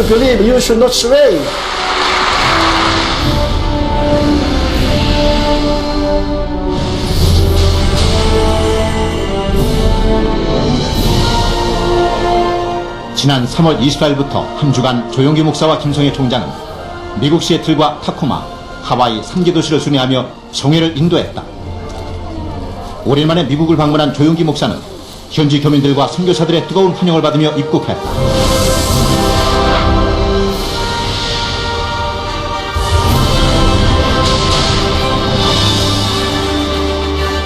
to believe, you should not sway. 지난 3월 24일부터 한 주간 조용기 목사와 김성애 총장은 미국 시애틀과 타코마, 하와이 3개 도시를 순회하며 성회를 인도했다. 오랜만에 미국을 방문한 조용기 목사는 현지 교민들과 선교사들의 뜨거운 환영을 받으며 입국했다.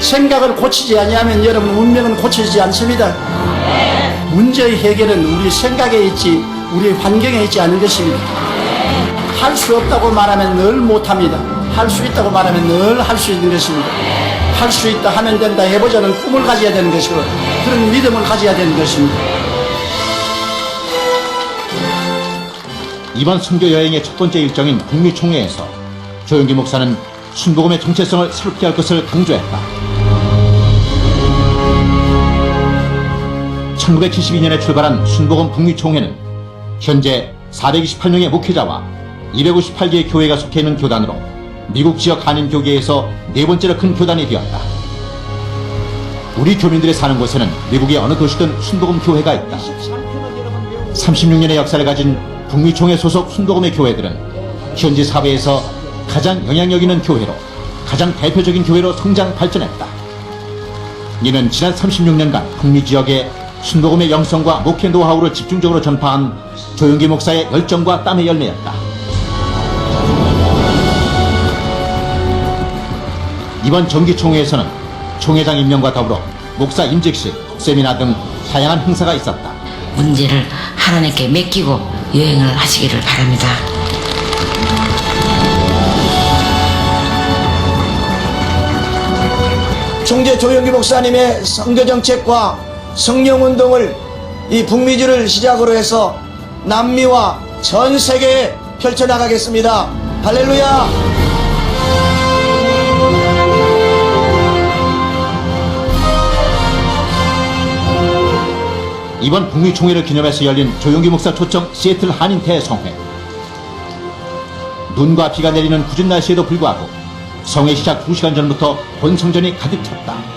생각을 고치지 아니하면 여러분 운명은 고쳐지지 않습니다. 문제의 해결은 우리 생각에 있지 우리 환경에 있지 않은 것입니다. 할 수 없다고 말하면 늘 못합니다. 할 수 있다고 말하면 늘 할 수 있는 것입니다. 할 수 있다 하면 된다 해보자는 꿈을 가져야 되는 것이고 그런 믿음을 가져야 되는 것입니다. 이번 선교 여행의 첫 번째 일정인 북미 총회에서 조용기 목사는 순복음의 정체성을 새롭게 할 것을 강조했다. 1972년에 출발한 순복음 북미 총회는 현재 428명의 목회자와 258개의 교회가 속해 있는 교단으로 미국 지역 한인 교계에서 네 번째로 큰 교단이 되었다. 우리 교민들이 사는 곳에는 미국의 어느 도시든 순복음 교회가 있다. 36년의 역사를 가진 북미 총회 소속 순복음의 교회들은 현지 사회에서 가장 영향력 있는 교회로, 가장 대표적인 교회로 성장 발전했다. 이는 지난 36년간 북미 지역에 순복음의 영성과 목회 노하우를 집중적으로 전파한 조용기 목사의 열정과 땀의 열매였다. 이번 정기총회에서는 총회장 임명과 더불어 목사 임직식, 세미나 등 다양한 행사가 있었다. 문제를 하나님께 맡기고 여행을 하시기를 바랍니다. 총재 조용기 목사님의 선교정책과 성령운동을 이 북미주를 시작으로 해서 남미와 전 세계에 펼쳐나가겠습니다. 할렐루야. 이번 북미 총회를 기념해서 열린 조용기 목사 초청 시애틀 한인 대성회. 눈과 비가 내리는 궂은 날씨에도 불구하고 성회 시작 2시간 전부터 본성전이 가득 찼다.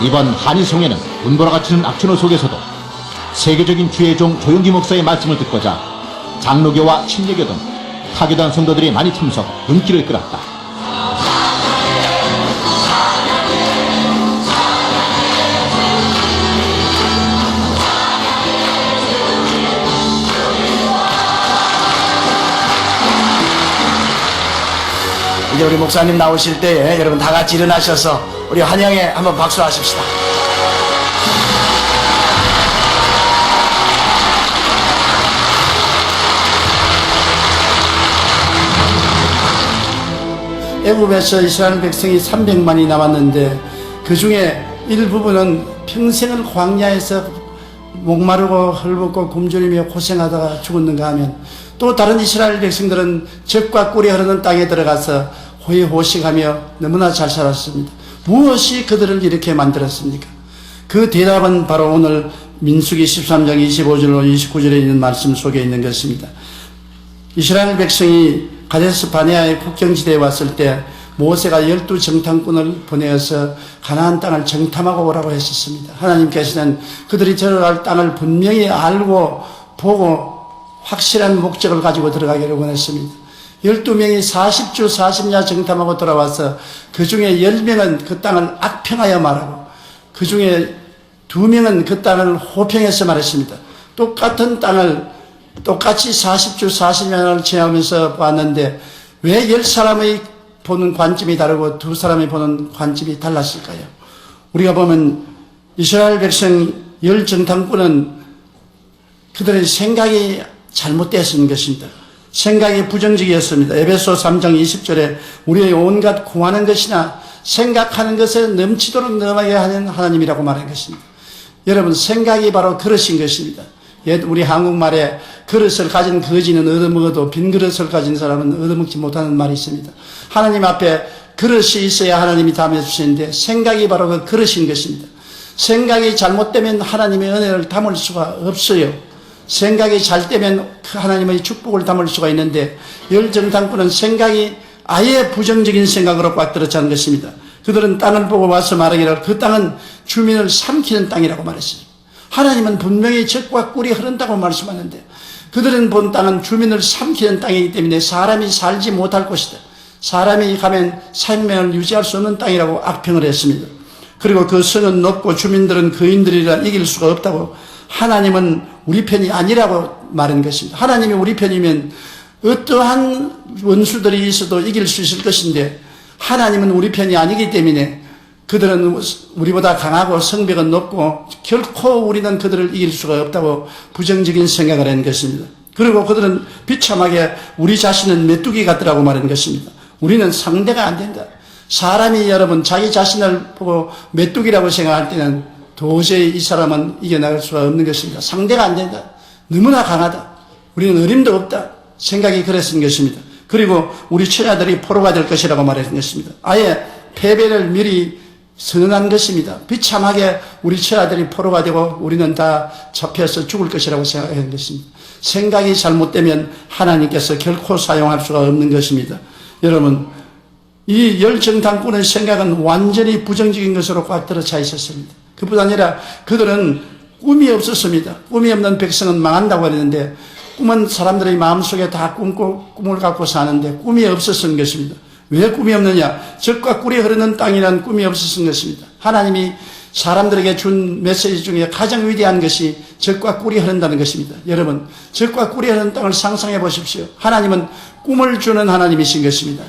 이번 한인송회는 운보라가 치는 악천후 속에서도 세계적인 주의 종 조용기 목사의 말씀을 듣고자 장로교와 침례교 등 타교단 성도들이 많이 참석, 눈길을 끌었다. 이제 우리 목사님 나오실 때에 여러분 다 같이 일어나셔서 우리 환영에 한번 박수하십시다. 애굽에서 이스라엘 백성이 300만이 남았는데 그 중에 일부분은 평생을 광야에서 목마르고 헐벗고 굶주리며 고생하다가 죽었는가 하면 또 다른 이스라엘 백성들은 젖과 꿀이 흐르는 땅에 들어가서 호의호식하며 너무나 잘 살았습니다. 무엇이 그들을 이렇게 만들었습니까? 그 대답은 바로 오늘 민수기 13장 25절로 29절에 있는 말씀 속에 있는 것입니다. 이스라엘 백성이 가데스 바네아의 국경지대에 왔을 때 모세가 12정탐꾼을 보내어서 가나안 땅을 정탐하고 오라고 했었습니다. 하나님께서는 그들이 들어갈 땅을 분명히 알고 보고 확실한 목적을 가지고 들어가기를 원했습니다. 12명이 40주 40야 정탐하고 돌아와서 그 중에 10명은 그 땅을 악평하여 말하고 그 중에 2명은 그 땅을 호평해서 말했습니다. 똑같은 땅을 똑같이 40주 40년을 지나면서 봤는데 왜 10사람의 보는 관점이 다르고 2사람이 보는 관점이 달랐을까요? 우리가 보면 이스라엘 백성 열 정탐꾼은 그들의 생각이 잘못되었던 것입니다. 생각이 부정적이었습니다. 에베소 3장 20절에 우리의 온갖 구하는 것이나 생각하는 것에 넘치도록 넘어가게 하는 하나님이라고 말한 것입니다. 여러분, 생각이 바로 그릇인 것입니다. 우리 한국말에 그릇을 가진 거지는 얻어먹어도 빈 그릇을 가진 사람은 얻어먹지 못하는 말이 있습니다. 하나님 앞에 그릇이 있어야 하나님이 담아주시는데 생각이 바로 그 그릇인 것입니다. 생각이 잘못되면 하나님의 은혜를 담을 수가 없어요. 생각이 잘 되면 하나님의 축복을 담을 수가 있는데 열정탐꾼은 생각이 아예 부정적인 생각으로 꽉 들어찬 것입니다. 그들은 땅을 보고 와서 말하기를 그 땅은 주민을 삼키는 땅이라고 말했어요. 하나님은 분명히 젖과 꿀이 흐른다고 말씀하는데 그들은 본 땅은 주민을 삼키는 땅이기 때문에 사람이 살지 못할 곳이다. 사람이 가면 생명을 유지할 수 없는 땅이라고 악평을 했습니다. 그리고 그 성은 높고 주민들은 거인들이라 이길 수가 없다고 하나님은 우리 편이 아니라고 말한 것입니다. 하나님이 우리 편이면 어떠한 원수들이 있어도 이길 수 있을 것인데 하나님은 우리 편이 아니기 때문에 그들은 우리보다 강하고 성벽은 높고 결코 우리는 그들을 이길 수가 없다고 부정적인 생각을 한 것입니다. 그리고 그들은 비참하게 우리 자신은 메뚜기 같더라고 말한 것입니다. 우리는 상대가 안 된다. 사람이 여러분 자기 자신을 보고 메뚜기라고 생각할 때는 도저히 이 사람은 이겨나갈 수가 없는 것입니다. 상대가 안 된다. 너무나 강하다. 우리는 어림도 없다. 생각이 그랬던 것입니다. 그리고 우리 처자들이 포로가 될 것이라고 말했던 것입니다. 아예 패배를 미리 선언한 것입니다. 비참하게 우리 처자들이 포로가 되고 우리는 다 잡혀서 죽을 것이라고 생각한 것입니다. 생각이 잘못되면 하나님께서 결코 사용할 수가 없는 것입니다. 여러분, 이 열정탐꾼의 생각은 완전히 부정적인 것으로 꽉 들어차 있었습니다. 그뿐 아니라 그들은 꿈이 없었습니다. 꿈이 없는 백성은 망한다고 했는데 꿈은 사람들의 마음속에 다 꿈을 갖고 사는데 꿈이 없었던 것입니다. 왜 꿈이 없느냐? 젖과 꿀이 흐르는 땅이라는 꿈이 없었던 것입니다. 하나님이 사람들에게 준 메시지 중에 가장 위대한 것이 젖과 꿀이 흐른다는 것입니다. 여러분, 젖과 꿀이 흐르는 땅을 상상해 보십시오. 하나님은 꿈을 주는 하나님이신 것입니다.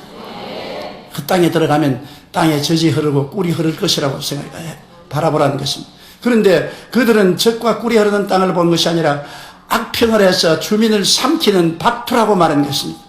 그 땅에 들어가면 땅에 젖이 흐르고 꿀이 흐를 것이라고 생각해 바라보라는 것입니다. 그런데 그들은 젖과 꿀이 흐르는 땅을 본 것이 아니라 악평을 해서 주민을 삼키는 박투라고 말한 것입니다.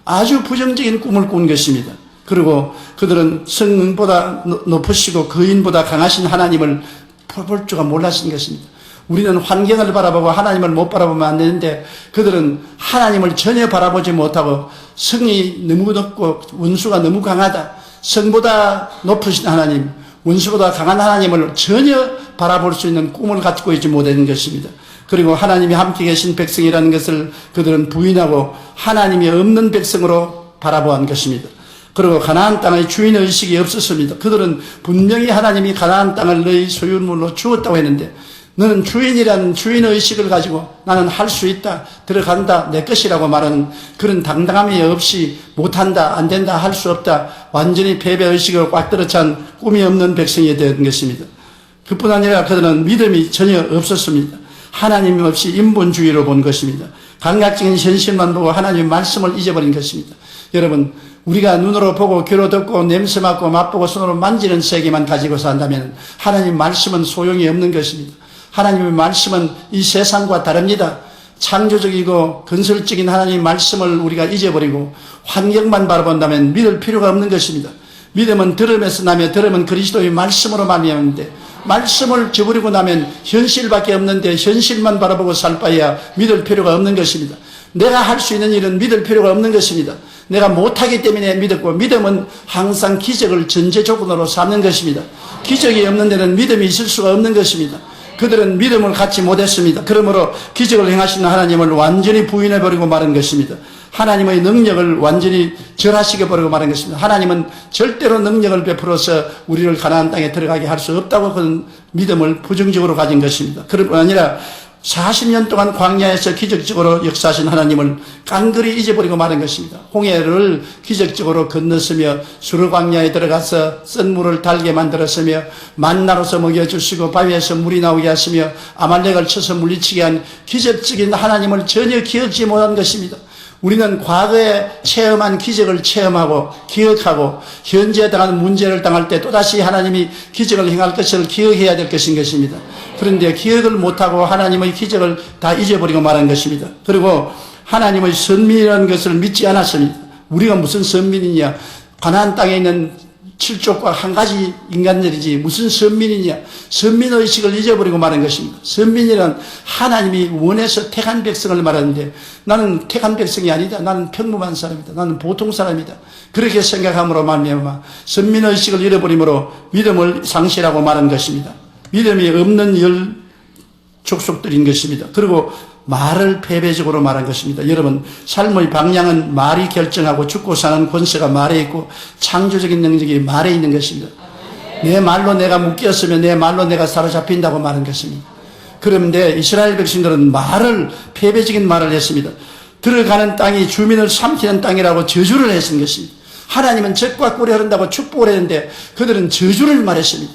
아주 부정적인 꿈을 꾼 것입니다. 그리고 그들은 성보다 높으시고 거인보다 강하신 하나님을 볼 줄가 몰랐던 것입니다. 우리는 환경을 바라보고 하나님을 못 바라보면 안 되는데 그들은 하나님을 전혀 바라보지 못하고 성이 너무 높고 원수가 너무 강하다. 성보다 높으신 하나님, 원수보다 강한 하나님을 전혀 바라볼 수 있는 꿈을 갖고 있지 못한 것입니다. 그리고 하나님이 함께 계신 백성이라는 것을 그들은 부인하고 하나님이 없는 백성으로 바라보한 것입니다. 그리고 가나안 땅의 주인의식이 없었습니다. 그들은 분명히 하나님이 가나안 땅을 너희 소유물로 주었다고 했는데 너는 주인이라는 주인의식을 가지고 나는 할 수 있다, 들어간다, 내 것이라고 말하는 그런 당당함이 없이 못한다, 안 된다, 할 수 없다, 완전히 패배의식으로 꽉 들어찬 꿈이 없는 백성이 된 것입니다. 그뿐 아니라 그들은 믿음이 전혀 없었습니다. 하나님 없이 인본주의로 본 것입니다. 감각적인 현실만 보고 하나님의 말씀을 잊어버린 것입니다. 여러분, 우리가 눈으로 보고 귀로 듣고 냄새 맡고 맛보고 손으로 만지는 세계만 가지고 산다면 하나님 말씀은 소용이 없는 것입니다. 하나님의 말씀은 이 세상과 다릅니다. 창조적이고 건설적인 하나님의 말씀을 우리가 잊어버리고 환경만 바라본다면 믿을 필요가 없는 것입니다. 믿음은 들음에서 나며 들음은 그리스도의 말씀으로 말미암는데 말씀을 저버리고 나면 현실밖에 없는데 현실만 바라보고 살 바에야 믿을 필요가 없는 것입니다. 내가 할 수 있는 일은 믿을 필요가 없는 것입니다. 내가 못하기 때문에 믿었고 믿음은 항상 기적을 전제 조건으로 삼는 것입니다. 기적이 없는 데는 믿음이 있을 수가 없는 것입니다. 그들은 믿음을 갖지 못했습니다. 그러므로 기적을 행하시는 하나님을 완전히 부인해버리고 말한 것입니다. 하나님의 능력을 완전히 절하시켜버리고 말한 것입니다. 하나님은 절대로 능력을 베풀어서 우리를 가나안 땅에 들어가게 할 수 없다고 그런 믿음을 부정적으로 가진 것입니다. 그럴 뿐 아니라 40년 동안 광야에서 기적적으로 역사하신 하나님을 깡그리 잊어버리고 말한 것입니다. 홍해를 기적적으로 건넜으며 수르광야에 들어가서 쓴 물을 달게 만들었으며 만나로서 먹여주시고 바위에서 물이 나오게 하시며 아말렉을 쳐서 물리치게 한 기적적인 하나님을 전혀 기억지 못한 것입니다. 우리는 과거에 체험한 기적을 체험하고 기억하고 현재에 당하는 문제를 당할 때 또다시 하나님이 기적을 행할 것을 기억해야 될 것인 것입니다. 그런데 기억을 못하고 하나님의 기적을 다 잊어버리고 말한 것입니다. 그리고 하나님의 선민이라는 것을 믿지 않았습니다. 우리가 무슨 선민이냐, 가나안 땅에 있는 7족과 한 가지 인간들이지 무슨 선민이냐, 선민의식을 잊어버리고 말한 것입니다. 선민이란 하나님이 원해서 택한 백성을 말하는데 나는 택한 백성이 아니다. 나는 평범한 사람이다. 나는 보통 사람이다. 그렇게 생각함으로 말미암아 선민의식을 잃어버림으로 믿음을 상실하고 말한 것입니다. 믿음이 없는 열 족속들인 것입니다. 그리고 말을 패배적으로 말한 것입니다. 여러분, 삶의 방향은 말이 결정하고 죽고 사는 권세가 말에 있고 창조적인 능력이 말에 있는 것입니다. 내 말로 내가 묶였으면 내 말로 내가 사로잡힌다고 말한 것입니다. 그런데 이스라엘 백성들은 말을, 패배적인 말을 했습니다. 들어가는 땅이 주민을 삼키는 땅이라고 저주를 했은 것입니다. 하나님은 젖과 꿀이 흐른다고 축복을 했는데 그들은 저주를 말했습니다.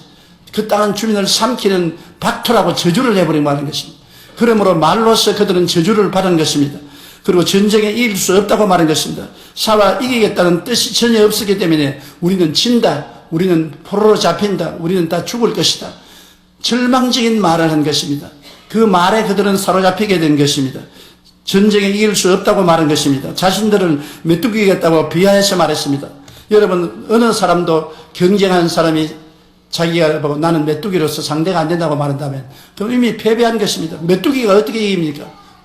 그 땅은 주민을 삼키는 박토라고 저주를 해버리고 말한 것입니다. 그러므로 말로써 그들은 저주를 받은 것입니다. 그리고 전쟁에 이길 수 없다고 말한 것입니다. 사와 이기겠다는 뜻이 전혀 없었기 때문에 우리는 진다, 우리는 포로로 잡힌다, 우리는 다 죽을 것이다. 절망적인 말을 한 것입니다. 그 말에 그들은 사로잡히게 된 것입니다. 전쟁에 이길 수 없다고 말한 것입니다. 자신들을 메뚜기겠다고 비하해서 말했습니다. 여러분, 어느 사람도 경쟁하는 사람이 자기가 보고 나는 메뚜기로서 상대가 안 된다고 말한다면 그럼 이미 패배한 것입니다. 메뚜기가 어떻게 이깁니까?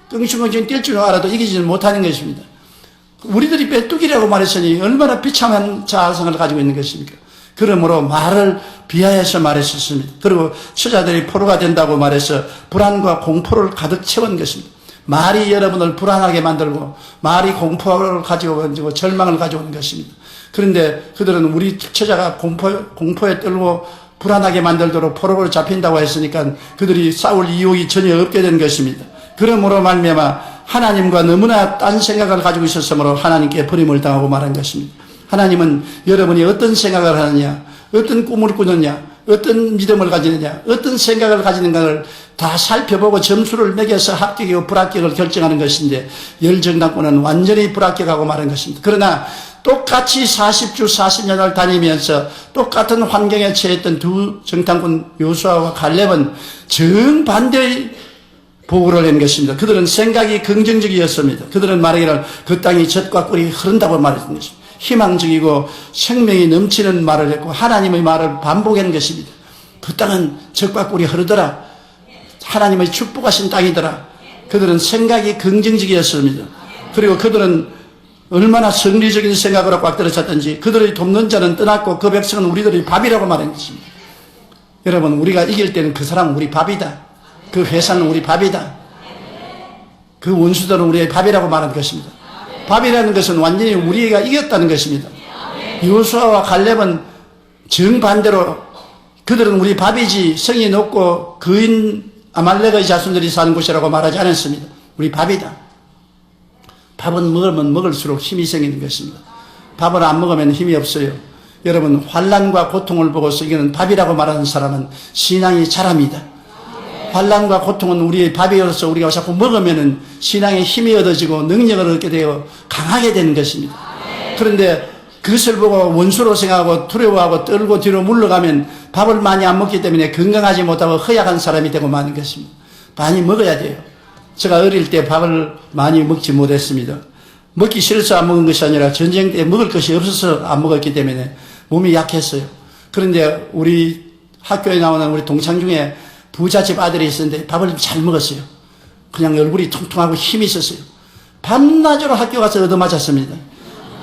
끙충끙충 뛸 줄 알아도 이기지는 못하는 것입니다. 우리들이 메뚜기라고 말했으니 얼마나 비참한 자아성을 가지고 있는 것입니까? 그러므로 말을 비하해서 말했었습니다. 그리고 처자들이 포로가 된다고 말해서 불안과 공포를 가득 채운 것입니다. 말이 여러분을 불안하게 만들고 말이 공포를 가지고 절망을 가져오는 것입니다. 그런데 그들은 우리 처자가 공포에 떨고 불안하게 만들도록 포로로 잡힌다고 했으니까 그들이 싸울 이유가 전혀 없게 된 것입니다. 그러므로 말미암아 하나님과 너무나 딴 생각을 가지고 있었으므로 하나님께 버림을 당하고 말한 것입니다. 하나님은 여러분이 어떤 생각을 하느냐, 어떤 꿈을 꾸느냐, 어떤 믿음을 가지느냐, 어떤 생각을 가지는가를 다 살펴보고 점수를 매겨서 합격이고 불합격을 결정하는 것인데 열정당권은 완전히 불합격하고 말한 것입니다. 그러나 똑같이 40주 40년을 다니면서 똑같은 환경에 처했던 두 정탐꾼 요수아와 갈렙은 정반대의 보고를 한 것입니다. 그들은 생각이 긍정적이었습니다. 그들은 말하기를 그 땅이 젖과 꿀이 흐른다고 말했던 것입니다. 희망적이고 생명이 넘치는 말을 했고 하나님의 말을 반복한 것입니다. 그 땅은 젖과 꿀이 흐르더라. 하나님의 축복하신 땅이더라. 그들은 생각이 긍정적이었습니다. 그리고 그들은 얼마나 성리적인 생각으로 꽉 들어찼던지 그들의 돕는 자는 떠났고 그 백성은 우리들의 밥이라고 말한 것입니다. 여러분, 우리가 이길 때는 그 사람은 우리 밥이다. 그 회사는 우리 밥이다. 그 원수들은 우리의 밥이라고 말한 것입니다. 밥이라는 것은 완전히 우리가 이겼다는 것입니다. 요수아와 갈렙은 정반대로 그들은 우리 밥이지 성이 높고 거인 아말렉의 자손들이 사는 곳이라고 말하지 않았습니다. 우리 밥이다. 밥은 먹으면 먹을수록 힘이 생기는 것입니다. 밥을 안 먹으면 힘이 없어요. 여러분, 환난과 고통을 보고서 이거는 밥이라고 말하는 사람은 신앙이 자랍니다. 환난과 고통은 우리의 밥이어서 우리가 자꾸 먹으면은 신앙의 힘이 얻어지고 능력을 얻게 되어 강하게 되는 것입니다. 그런데 그것을 보고 원수로 생각하고 두려워하고 떨고 뒤로 물러가면 밥을 많이 안 먹기 때문에 건강하지 못하고 허약한 사람이 되고 마는 것입니다. 많이 먹어야 돼요. 제가 어릴 때 밥을 많이 먹지 못했습니다. 먹기 싫어서 안 먹은 것이 아니라 전쟁 때 먹을 것이 없어서 안 먹었기 때문에 몸이 약했어요. 그런데 우리 학교에 나오는 우리 동창 중에 부잣집 아들이 있었는데 밥을 잘 먹었어요. 그냥 얼굴이 통통하고 힘이 있었어요. 밤낮으로 학교 가서 얻어맞았습니다.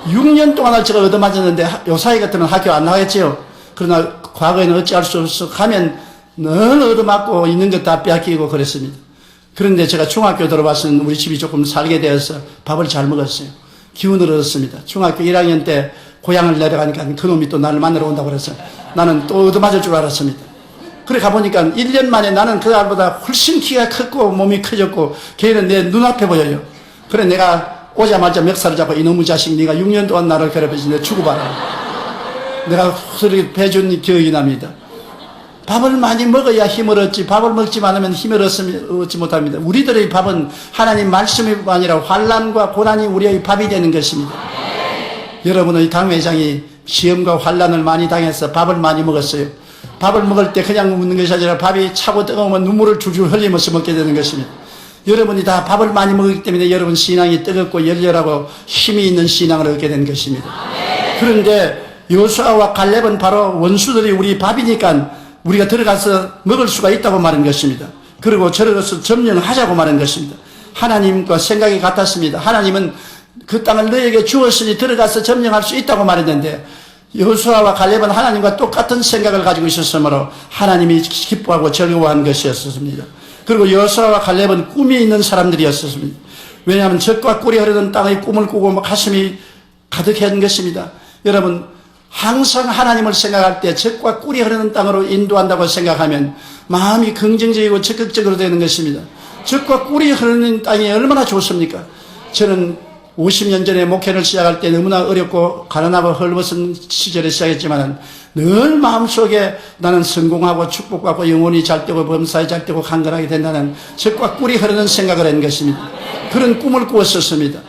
6년 동안을 제가 얻어맞았는데 요사이 같으면 학교 안 나가겠지요. 그러나 과거에는 어찌할 수 없어 가면 늘 얻어맞고 있는 것 다 빼앗기고 그랬습니다. 그런데 제가 중학교 들어와서는 우리 집이 조금 살게 되어서 밥을 잘 먹었어요. 기운을 얻었습니다. 중학교 1학년 때 고향을 내려가니까 그놈이 또 나를 만나러 온다고 그래서 나는 또 얻어맞을 줄 알았습니다. 그래 가보니까 1년 만에 나는 그 날보다 훨씬 키가 컸고 몸이 커졌고 걔는 내 눈앞에 보여요. 그래 내가 오자마자 멱살을 잡고 이놈의 자식 네가 6년 동안 나를 괴롭혀서 내 죽어봐라. 내가 소리 배준 기억이 납니다. 밥을 많이 먹어야 힘을 얻지, 밥을 먹지 않으면 힘을 얻지 못합니다. 우리들의 밥은 하나님 말씀이 아니라 환난과 고난이 우리의 밥이 되는 것입니다. 여러분의 당회장이 시험과 환난을 많이 당해서 밥을 많이 먹었어요. 밥을 먹을 때 그냥 먹는 것이 아니라 밥이 차고 뜨거우면 눈물을 줄줄 흘리면서 먹게 되는 것입니다. 여러분이 다 밥을 많이 먹기 때문에 여러분 신앙이 뜨겁고 열렬하고 힘이 있는 신앙을 얻게 된 것입니다. 그런데 여호수아와 갈렙은 바로 원수들이 우리 밥이니까 우리가 들어가서 먹을 수가 있다고 말한 것입니다. 그리고 들어가서 점령하자고 말한 것입니다. 하나님과 생각이 같았습니다. 하나님은 그 땅을 너에게 주었으니 들어가서 점령할 수 있다고 말했는데 여호수아와 갈렙은 하나님과 똑같은 생각을 가지고 있었으므로 하나님이 기뻐하고 즐거워한 것이었습니다. 그리고 여호수아와 갈렙은 꿈이 있는 사람들이었습니다. 왜냐하면 젖과 꿀이 흐르는 땅의 꿈을 꾸고 가슴이 가득한 것입니다. 여러분, 항상 하나님을 생각할 때 젖과 꿀이 흐르는 땅으로 인도한다고 생각하면 마음이 긍정적이고 적극적으로 되는 것입니다. 젖과 꿀이 흐르는 땅이 얼마나 좋습니까? 저는 50년 전에 목회를 시작할 때 너무나 어렵고 가난하고 헐벗은 시절에 시작했지만 늘 마음속에 나는 성공하고 축복받고 영혼이 잘 되고 범사에 잘 되고 강건하게 된다는 젖과 꿀이 흐르는 생각을 한 것입니다. 그런 꿈을 꾸었었습니다.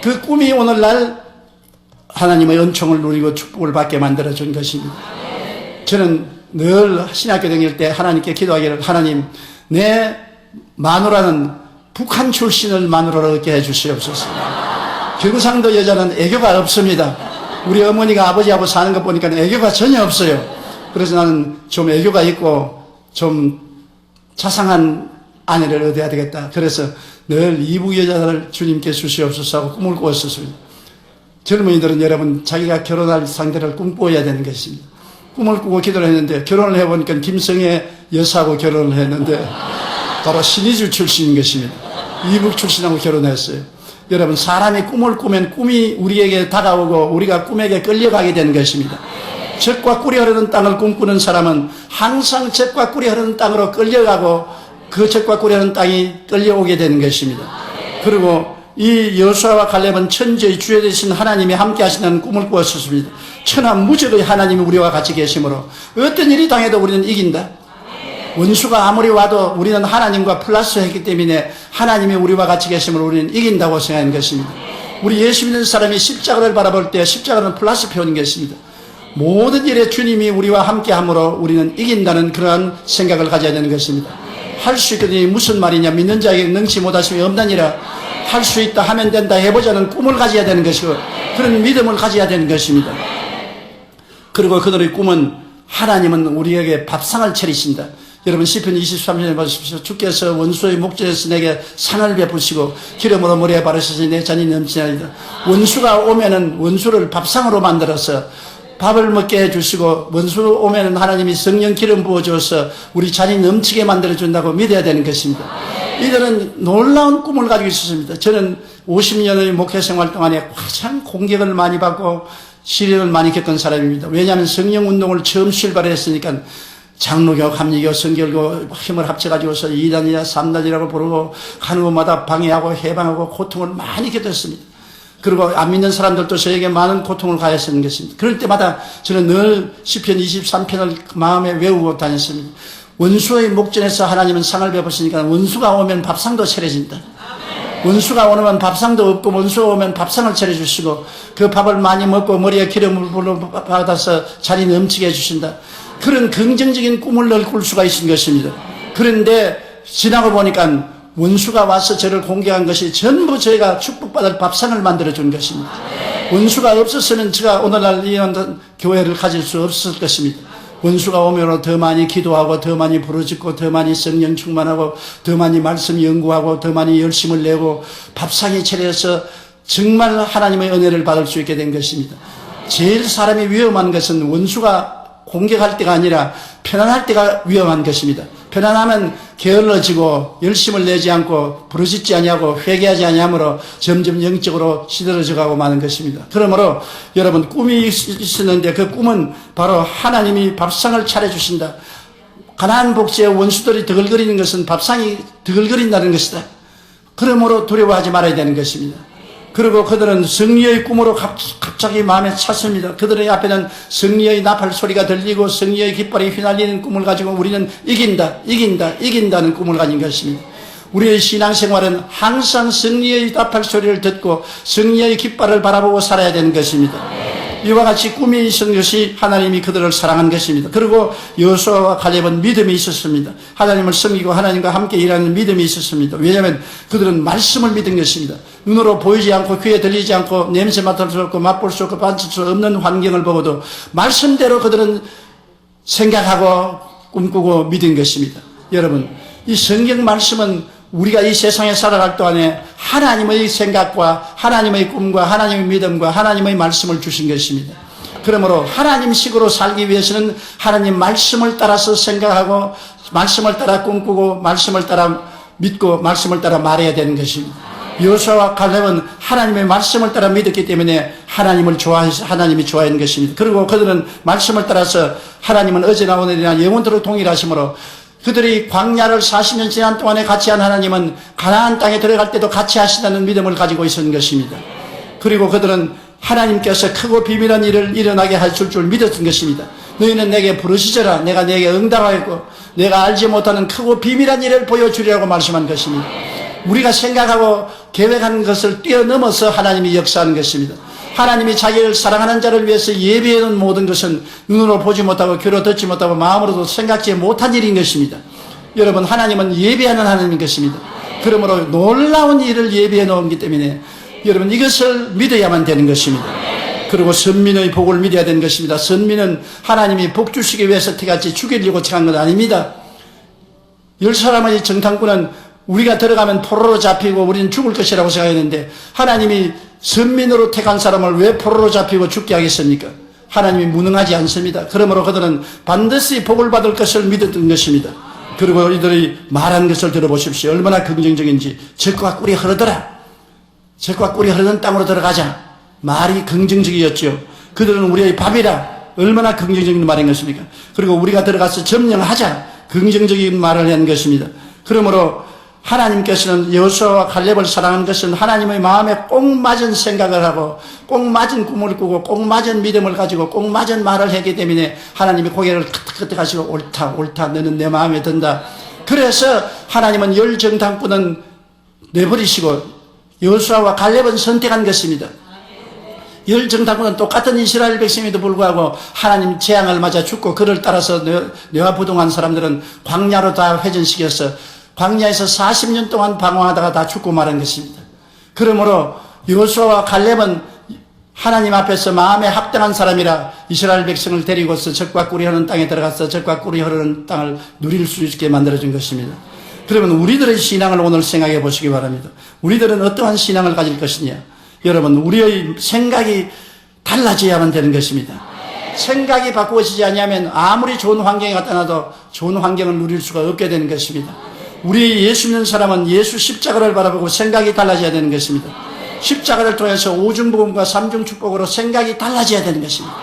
그 꿈이 오늘날 하나님의 은총을 누리고 축복을 받게 만들어준 것입니다. 저는 늘 신학교 다닐 때 하나님께 기도하기를 하나님 내 마누라는 북한 출신을 마누라로 얻게 해주시옵소서. 경상도 여자는 애교가 없습니다. 우리 어머니가 아버지하고 사는 것 보니까 애교가 전혀 없어요. 그래서 나는 좀 애교가 있고 좀 자상한 아내를 얻어야 되겠다. 그래서 늘 이북 여자를 주님께 주시옵소서 하고 꿈을 꾸었었습니다. 젊은이들은 여러분 자기가 결혼할 상대를 꿈꿔야 되는 것입니다. 꿈을 꾸고 기도를 했는데 결혼을 해보니까 김성애 여사하고 결혼을 했는데 바로 신의주 출신인 것입니다. 이북 출신하고 결혼했어요. 여러분 사람이 꿈을 꾸면 꿈이 우리에게 다가오고 우리가 꿈에게 끌려가게 되는 것입니다. 젖과 꿀이 흐르는 땅을 꿈꾸는 사람은 항상 젖과 꿀이 흐르는 땅으로 끌려가고 그 젖과 꿀이 흐르는 땅이 끌려오게 되는 것입니다. 그리고 이 여호수아와 갈렙은 천지의 주에 되신 하나님이 함께 하신다는 꿈을 꾸었습니다. 천하무적의 하나님이 우리와 같이 계시므로 어떤 일이 당해도 우리는 이긴다. 원수가 아무리 와도 우리는 하나님과 플러스했기 때문에 하나님이 우리와 같이 계시므로 우리는 이긴다고 생각하는 것입니다. 우리 예수 믿는 사람이 십자가를 바라볼 때 십자가는 플러스 표현인 것입니다. 모든 일에 주님이 우리와 함께함으로 우리는 이긴다는 그러한 생각을 가져야 되는 것입니다. 할 수 있거든요. 무슨 말이냐. 믿는 자에게 능치 못하심이 없나니라. 할 수 있다 하면 된다 해보자는 꿈을 가져야 되는 것이고 그런 믿음을 가져야 되는 것입니다. 그리고 그들의 꿈은 하나님은 우리에게 밥상을 차리신다. 여러분 시편 23편에 보십시오. 주께서 원수의 목전에서 내게 상을 베푸시고 기름으로 머리에 바르시니 내 잔이 넘치나이다. 원수가 오면은 원수를 밥상으로 만들어서 밥을 먹게 해주시고 원수 오면은 하나님이 성령 기름 부어주어서 우리 잔이 넘치게 만들어준다고 믿어야 되는 것입니다. 이들은 놀라운 꿈을 가지고 있었습니다. 저는 50년의 목회 생활 동안에 가장 공격을 많이 받고 시련을 많이 겪은 사람입니다. 왜냐하면 성령 운동을 처음 출발했으니까 장로교, 감리교, 성결교 힘을 합쳐가지고서 2단이나 3단이라고 부르고 가는 곳마다 방해하고 해방하고 고통을 많이 겪었습니다. 그리고 안 믿는 사람들도 저에게 많은 고통을 가했었는 것입니다. 그럴 때마다 저는 늘 시편 23편을 마음에 외우고 다녔습니다. 원수의 목전에서 하나님은 상을 베푸시니까 원수가 오면 밥상도 차려진다. 원수가 오면 밥상도 없고 원수가 오면 밥상을 차려주시고 그 밥을 많이 먹고 머리에 기름을 받아서 잔이 넘치게 해주신다. 그런 긍정적인 꿈을 늘 꿀 수가 있는 것입니다. 그런데 지나고 보니까 원수가 와서 저를 공격한 것이 전부 저희가 축복받을 밥상을 만들어준 것입니다. 원수가 없었으면 제가 오늘날 이런 교회를 가질 수 없었을 것입니다. 원수가 오면 더 많이 기도하고 더 많이 부르짖고 더 많이 성령 충만하고 더 많이 말씀 연구하고 더 많이 열심을 내고 밥상이 차려서 정말 하나님의 은혜를 받을 수 있게 된 것입니다. 제일 사람이 위험한 것은 원수가 공격할 때가 아니라 편안할 때가 위험한 것입니다. 편안하면 게을러지고 열심을 내지 않고 부르짖지 아니하고 회개하지 아니하므로 점점 영적으로 시들어져 가고 마는 것입니다. 그러므로 여러분 꿈이 있었는데 그 꿈은 바로 하나님이 밥상을 차려주신다. 가나안 복지의 원수들이 드글거리는 것은 밥상이 드글거린다는 것이다. 그러므로 두려워하지 말아야 되는 것입니다. 그리고 그들은 승리의 꿈으로 갑자기 마음에 찼습니다. 그들의 앞에는 승리의 나팔 소리가 들리고 승리의 깃발이 휘날리는 꿈을 가지고 우리는 이긴다는 꿈을 가진 것입니다. 우리의 신앙생활은 항상 승리의 나팔 소리를 듣고 승리의 깃발을 바라보고 살아야 되는 것입니다. 이와 같이 꿈이 있은 것이 하나님이 그들을 사랑한 것입니다. 그리고 여호수아와 칼렙은 믿음이 있었습니다. 하나님을 섬기고 하나님과 함께 일하는 믿음이 있었습니다. 왜냐하면 그들은 말씀을 믿은 것입니다. 눈으로 보이지 않고 귀에 들리지 않고 냄새 맡을 수 없고 맛볼 수 없고 만질 수 없는 환경을 보고도 말씀대로 그들은 생각하고 꿈꾸고 믿은 것입니다. 여러분, 이 성경 말씀은 우리가 이 세상에 살아갈 동안에 하나님의 생각과 하나님의 꿈과 하나님의 믿음과 하나님의 말씀을 주신 것입니다. 그러므로 하나님식으로 살기 위해서는 하나님 말씀을 따라서 생각하고 말씀을 따라 꿈꾸고 말씀을 따라 믿고 말씀을 따라 말해야 되는 것입니다. 여호수아와 칼렙은 하나님의 말씀을 따라 믿었기 때문에 하나님이 좋아하는 것입니다. 그리고 그들은 말씀을 따라서 하나님은 어제나 오늘이나 영원토록 동일하시므로 그들이 광야를 40년 지난 동안에 같이 한 하나님은 가나안 땅에 들어갈 때도 같이 하시다는 믿음을 가지고 있었던 것입니다. 그리고 그들은 하나님께서 크고 비밀한 일을 일어나게 하실 줄 믿었던 것입니다. 너희는 내게 부르시더라. 내가 내게 응답하였고 내가 알지 못하는 크고 비밀한 일을 보여주리라고 말씀한 것입니다. 우리가 생각하고 계획하는 것을 뛰어넘어서 하나님이 역사하는 것입니다. 하나님이 자기를 사랑하는 자를 위해서 예비해놓은 모든 것은 눈으로 보지 못하고 귀로 듣지 못하고 마음으로도 생각지 못한 일인 것입니다. 여러분, 하나님은 예비하는 하나님인 것입니다. 그러므로 놀라운 일을 예비해 놓았기 때문에 여러분 이것을 믿어야만 되는 것입니다. 그리고 선민의 복을 믿어야 되는 것입니다. 선민은 하나님이 복 주시기 위해서 태같이 죽이려고 택한 것 아닙니다. 10사람의 정탐꾼은 우리가 들어가면 포로로 잡히고 우리는 죽을 것이라고 생각했는데 하나님이 선민으로 택한 사람을 왜 포로로 잡히고 죽게 하겠습니까? 하나님이 무능하지 않습니다. 그러므로 그들은 반드시 복을 받을 것을 믿었던 것입니다. 그리고 이들이 말한 것을 들어보십시오. 얼마나 긍정적인지. 젖과 꿀이 흐르더라. 젖과 꿀이 흐르는 땅으로 들어가자. 말이 긍정적이었죠. 그들은 우리의 밥이라. 얼마나 긍정적인 말인 것입니까? 그리고 우리가 들어가서 점령하자. 긍정적인 말을 한 것입니다. 그러므로 하나님께서는 여호수아와 칼렙을 사랑한 것은 하나님의 마음에 꼭 맞은 생각을 하고 꼭 맞은 꿈을 꾸고 꼭 맞은 믿음을 가지고 꼭 맞은 말을 했기 때문에 하나님이 고개를 끄덕끄덕 하시고 옳다 너는 내 마음에 든다. 그래서 하나님은 10정탐꾼은 내버리시고 여호수아와 칼렙은 선택한 것입니다. 10정탐꾼은 똑같은 이스라엘 백성에도 불구하고 하나님 재앙을 맞아 죽고 그를 따라서 뇌화부동한 사람들은 광야로 다 회전시켜서 광야에서 40년 동안 방황하다가 다 죽고 말한 것입니다. 그러므로 여호수아와 칼렙은 하나님 앞에서 마음에 합당한 사람이라 이스라엘 백성을 데리고서 젖과 꿀이 흐르는 땅에 들어가서 젖과 꿀이 흐르는 땅을 누릴 수 있게 만들어준 것입니다. 그러면 우리들의 신앙을 오늘 생각해 보시기 바랍니다. 우리들은 어떠한 신앙을 가질 것이냐? 여러분, 우리의 생각이 달라져야만 되는 것입니다. 생각이 바꾸어지지 않으면 아무리 좋은 환경에 갖다 놔도 좋은 환경을 누릴 수가 없게 되는 것입니다. 우리 예수 믿는 사람은 예수 십자가를 바라보고 생각이 달라져야 되는 것입니다. 십자가를 통해서 오중복음과 삼중축복으로 생각이 달라져야 되는 것입니다.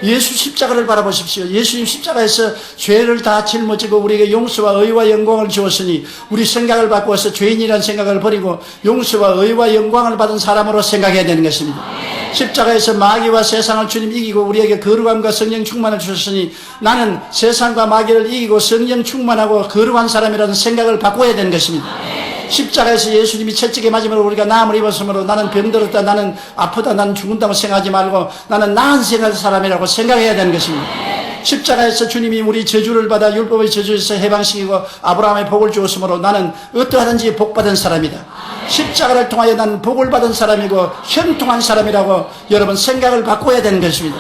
예수 십자가를 바라보십시오. 예수님 십자가에서 죄를 다 짊어지고 우리에게 용서와 의와 영광을 주었으니 우리 생각을 바꾸어서 죄인이라는 생각을 버리고 용서와 의와 영광을 받은 사람으로 생각해야 되는 것입니다. 십자가에서 마귀와 세상을 주님 이기고 우리에게 거룩함과 성령 충만을 주셨으니 나는 세상과 마귀를 이기고 성령 충만하고 거룩한 사람이라는 생각을 바꿔야 되는 것입니다. 십자가에서 예수님이 채찍에 맞으므로 우리가 나음을 입었으므로 나는 병들었다, 나는 아프다, 나는 죽는다고 생각하지 말고 나는 나은 생각의 사람이라고 생각해야 되는 것입니다. 십자가에서 주님이 우리 저주를 받아 율법의 저주에서 해방시키고 아브라함의 복을 주었으므로 나는 어떠하든지 복받은 사람이다. 십자가를 통하여 나는 복을 받은 사람이고 형통한 사람이라고 여러분 생각을 바꿔야 되는 것입니다.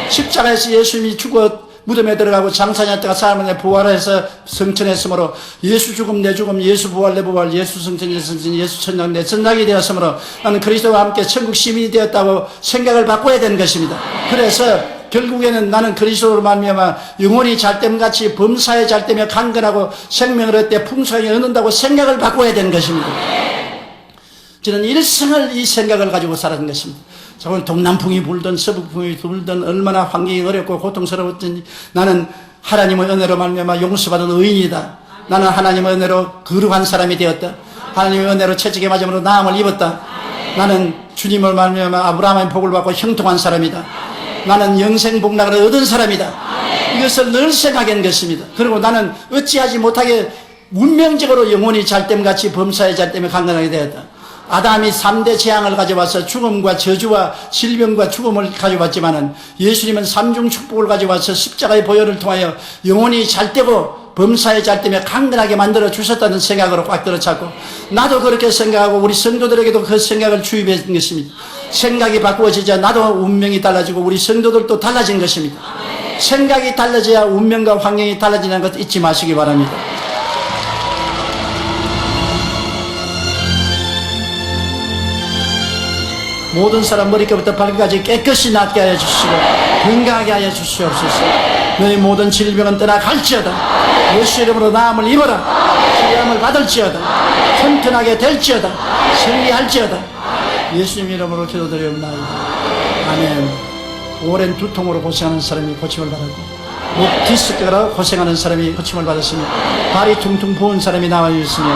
십자가에서 예수님이 죽어 무덤에 들어가고 장사냐다가 사람을 부활해서 성천했으므로 예수 죽음 내 죽음, 예수 부활 내 부활, 예수 성천 내 성천, 예수 천당 내 천당이 되었으므로 나는 그리스도와 함께 천국 시민이 되었다고 생각을 바꿔야 되는 것입니다. 그래서 결국에는 나는 그리스도로 말미암아 영혼이 잘됨같이 범사에 잘되며 강건하고 생명을 얻되 풍성하게 얻는다고 생각을 바꿔야 되는 것입니다. 저는 일생을 이 생각을 가지고 살았던 것입니다. 오늘 동남풍이 불든 서북풍이 불든 얼마나 환경이 어렵고 고통스러웠든지 나는 하나님의 은혜로 말미암아 용서받은 의인이다. 나는 하나님의 은혜로 거룩한 사람이 되었다. 하나님의 은혜로 채찍에 맞음으로 나음을 입었다. 나는 주님을 말미암아 아브라함의 복을 받고 형통한 사람이다. 나는 영생 복락을 얻은 사람이다. 이것을 늘 생각한 것입니다. 그리고 나는 어찌하지 못하게 운명적으로 영혼이 잘됨같이 범사의 잘됨에 강건하게 되었다. 아담이 3대 재앙을 가져와서 죽음과 저주와 질병과 죽음을 가져왔지만은 예수님은 삼중 축복을 가져와서 십자가의 보혈을 통하여 영혼이 잘되고 범사의 잘됨에 강건하게 만들어 주셨다는 생각으로 꽉 들어찼고, 나도 그렇게 생각하고 우리 성도들에게도 그 생각을 주입했던 것입니다. 생각이 바꾸어지자 나도 운명이 달라지고 우리 성도들도 달라진 것입니다. 생각이 달라져야 운명과 환경이 달라지는 것 잊지 마시기 바랍니다. 모든 사람 머리끝부터 발끝까지 깨끗이 낫게 하여 주시고 건강하게 하여 주시옵소서. 너희 모든 질병은 떠나갈지어다. 예수 이름으로 나음을 입어라. 치료함을 받을지어다. 튼튼하게 될지어다. 승리할지어다. 예수님 이름으로 기도드리옵나이다. 아멘. 오랜 두통으로 고생하는 사람이 고침을 받았고, 목 디스크로 고생하는 사람이 고침을 받았으며, 발이 퉁퉁 부은 사람이 나와 있으며,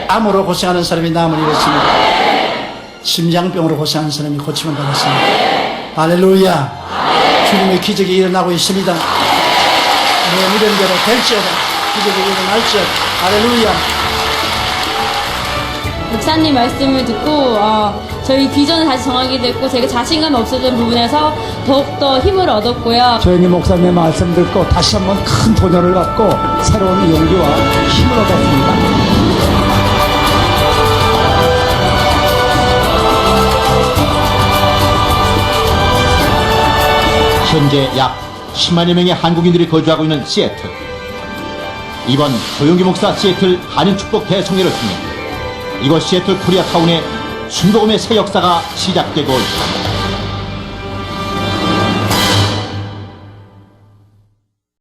암으로 고생하는 사람이 나음을 입었으며, 심장병으로 고생하는 사람이 고침을 받았습니다. 할렐루야. 주님의 기적이 일어나고 있습니다. 내 믿음대로 될지어다. 기적이 일어날지어다. 할렐루야. 목사님 말씀을 듣고 저희 비전을 다시 정하게 됐고, 제가 자신감이 없었던 부분에서 더욱더 힘을 얻었고요. 조영희 목사님의 말씀 듣고 다시 한번 큰 도전을 받고 새로운 용기와 힘을 얻었습니다. 현재 약 10만여 명의 한국인들이 거주하고 있는 시애틀. 이번 조용기 목사 시애틀 한인 축복 대성회를 통해 이곳 시애틀 코리아타운에 순복음의 새 역사가 시작되고 있다.